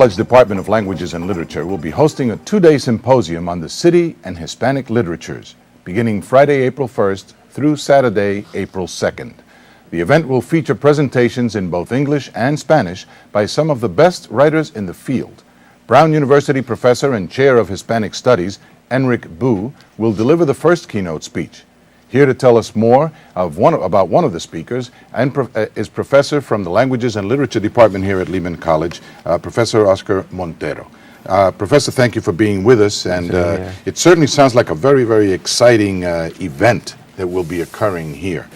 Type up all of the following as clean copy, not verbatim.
College Department of Languages and Literature will be hosting a 2-day symposium on the City and Hispanic Literatures, beginning Friday, April 1st through Saturday, April 2nd. The event will feature presentations in both English and Spanish by some of the best writers in the field. Brown University professor and chair of Hispanic Studies, Enric Bu, will deliver the first keynote speech. Here to tell us more about one of the speakers is professor from the Languages and Literature Department here at Lehman College, Professor Oscar Montero. Professor, thank you for being with us, and it certainly sounds like a very, very exciting event that will be occurring here.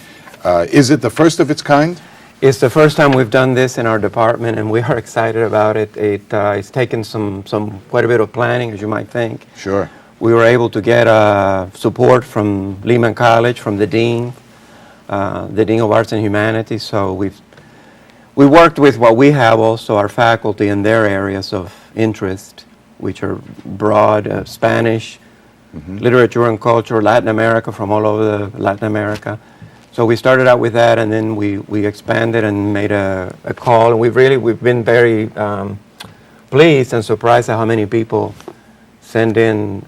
Is it the first of its kind? It's the first time we've done this in our department, and we are excited about it. It's taken quite a bit of planning, as you might think. Sure. We were able to get support from Lehman College, from the Dean of Arts and Humanities. So we worked with what we have also, our faculty in their areas of interest, which are broad, Spanish, literature and culture, Latin America, from all over Latin America. So we started out with that, and then we expanded and made a call, and we've been very pleased and surprised at how many people send in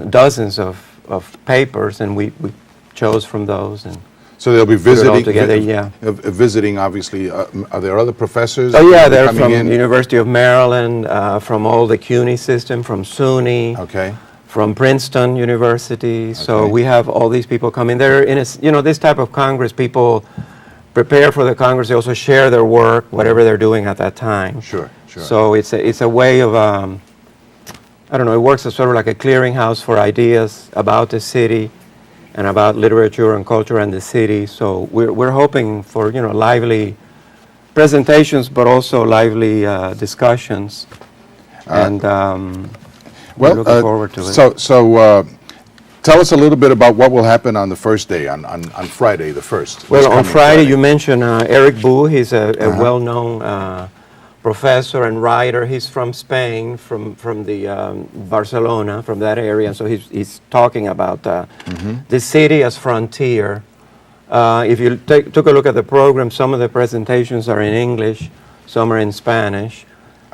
dozens of papers, and we chose from those. And so they'll be visiting together, visiting, obviously. Are there other professors? Oh yeah, they're from the University of Maryland, from all the CUNY system, from SUNY, from Princeton University. So we have all these people coming. They're in this type of Congress, people prepare for the Congress. They also share their work, whatever they're doing at that time. Sure. So it's a way of I don't know, it works as sort of like a clearinghouse for ideas about the city and about literature and culture and the city. So we're hoping for, lively presentations, but also lively discussions. And we're looking forward to it. So tell us a little bit about what will happen on the first day, on Friday the 1st. Well, on Friday, you mentioned Enric Bu. He's a well-known professor and writer. He's from Spain, from the Barcelona, from that area. So he's talking about the city as frontier. If you took a look at the program, some of the presentations are in English, some are in Spanish.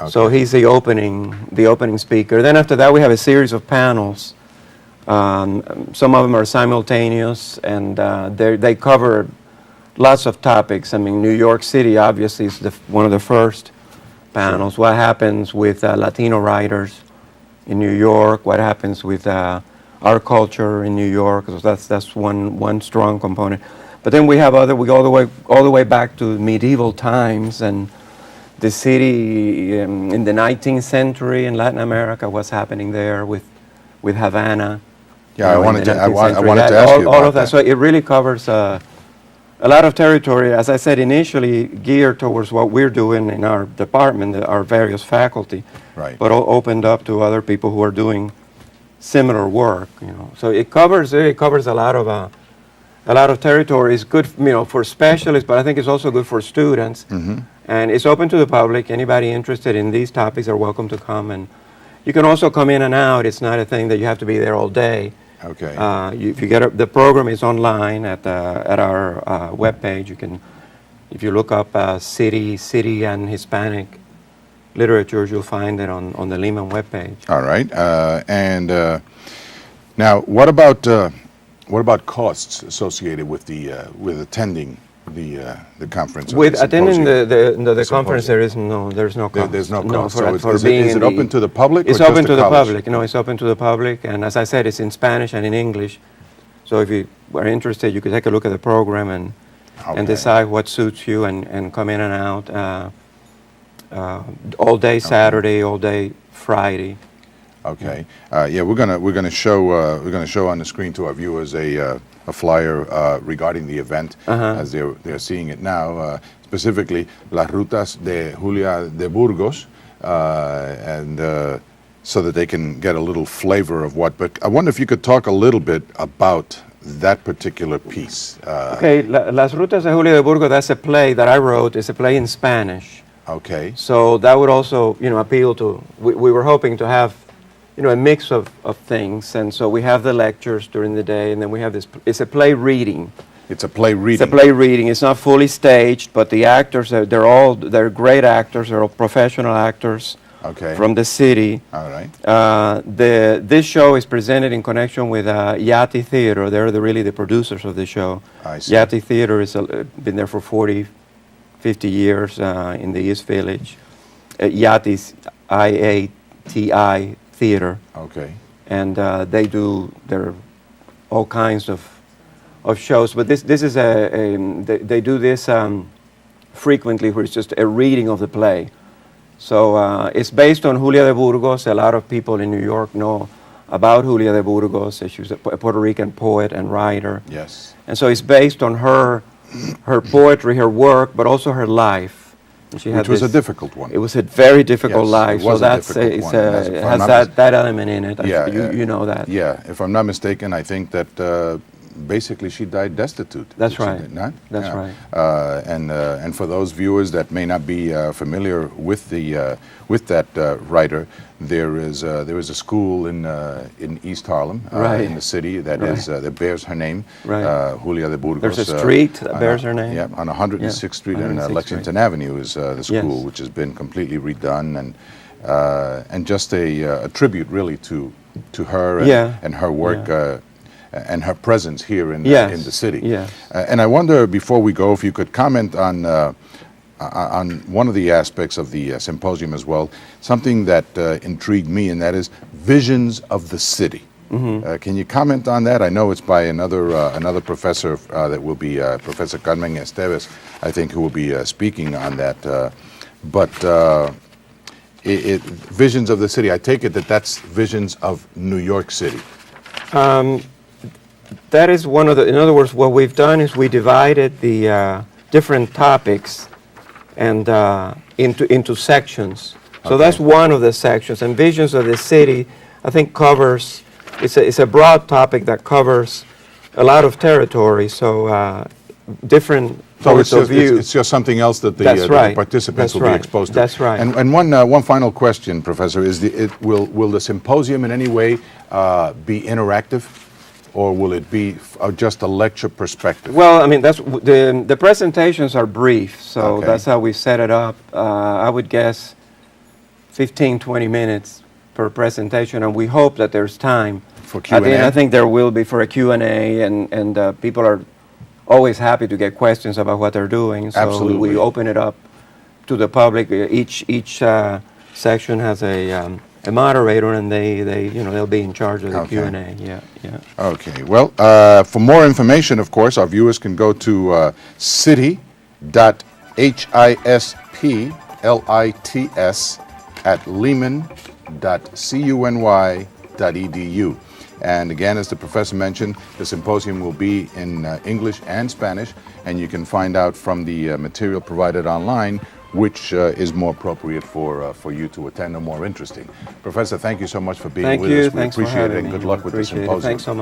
So he's the opening speaker. Then after that, we have a series of panels. Some of them are simultaneous, and they cover lots of topics. I mean, New York City obviously is one of the first panels. Sure. What happens with Latino writers in New York? What happens with our culture in New York? So that's one strong component. But then we have we go all the way back to medieval times and the city in the 19th century in Latin America. What's happening there with Havana? Yeah, I wanted to ask you all of that. So it really covers a lot of territory, as I said, initially geared towards what we're doing in our department, our various faculty, but opened up to other people who are doing similar work. So it covers a lot of territory. It's good, for specialists, but I think it's also good for students. And it's open to the public. Anybody interested in these topics are welcome to come, and you can also come in and out. It's not a thing that you have to be there all day. If you get the program is online at our webpage. If you look up City and Hispanic Literatures, you'll find it on the Lehman webpage. All right, and now what about costs associated with attending the conference? With attending the conference, there's no cost. There's no cost. Is it open to the public? It's open to the public. It's open to the public, and as I said, it's in Spanish and in English. So if you are interested, you could take a look at the program and decide what suits you and come in and out all day Saturday, all day Friday. Okay. We're gonna show on the screen to our viewers a flyer regarding the event as they're seeing it now. Specifically, Las Rutas de Julia de Burgos, and so that they can get a little flavor of what. But I wonder if you could talk a little bit about that particular piece. Las Rutas de Julia de Burgos. That's a play that I wrote. It's a play in Spanish. Okay. So that would also, appeal to. We were hoping to have a mix of things, and so we have the lectures during the day, and then we have this. It's a play reading. It's a play reading. It's a play reading. It's not fully staged, but the actors they're great actors. They're all professional actors. Okay. from the city. All right. This show is presented in connection with Yati Theater. They're really the producers of the show. I see. Yati Theater has been there for 40, 50 years in the East Village. Yati's IATI Theater. Okay. And they do all kinds of shows. But this is they do this frequently, where it's just a reading of the play. So it's based on Julia de Burgos. A lot of people in New York know about Julia de Burgos. She was a Puerto Rican poet and writer. Yes. And so it's based on her poetry, her work, but also her life. And she Which was a difficult one. It was a very difficult Yes, life. it was So a that's difficult one. And it if I'm has not that element in it. Yeah, You know that. Yeah, if I'm not mistaken, I think that basically she died destitute. That's She right. did not? That's Yeah. right. And for those viewers that may not be familiar with that writer, there is a school in East Harlem, Right. in the city that Right. that bears her name, Right. Julia de Burgos. There's a street that bears her name. Yeah, on 106th Street and 106th Lexington Avenue is the school, Yes. which has been completely redone and just a tribute really to her and her work. And her presence here in the city. Yes. And I wonder, before we go, if you could comment on one of the aspects of the symposium as well, something that intrigued me, and that is visions of the city. Can you comment on that? I know it's by another professor that will be Professor Carmen Esteves, I think, who will be speaking on that. But visions of the city, I take it that's visions of New York City. That is one of the, in other words, what we've done is we divided the different topics and into sections. So Okay. that's one of the sections. And Visions of the City, I think, covers, it's a broad topic that covers a lot of territory. So different So points of view. it's just something else that the, That's the right. participants That's will be right. exposed to. That's right. And one final question, Professor, is will the symposium in any way be interactive, or will it be just a lecture perspective? Well, I mean, that's the presentations are brief, so Okay. that's how we set it up. I would guess 15, 20 minutes per presentation, and we hope that there's time. For At the end, Q&A? I think there will be for a Q&A, and people are always happy to get questions about what they're doing. So Absolutely. we open it up to the public. Each section has a moderator, and they'll be in charge of the Okay. Q&A. Yeah. Okay. Well, for more information, of course, our viewers can go to city.hisplit@lehman.cuny.edu. And again, as the professor mentioned, the symposium will be in English and Spanish, and you can find out from the material provided online which is more appropriate for you to attend or more interesting. Professor, thank you so much for being Thank with you. us. We Thanks for appreciate it, having and me. good luck with the Appreciate it. symposium. Thanks so much.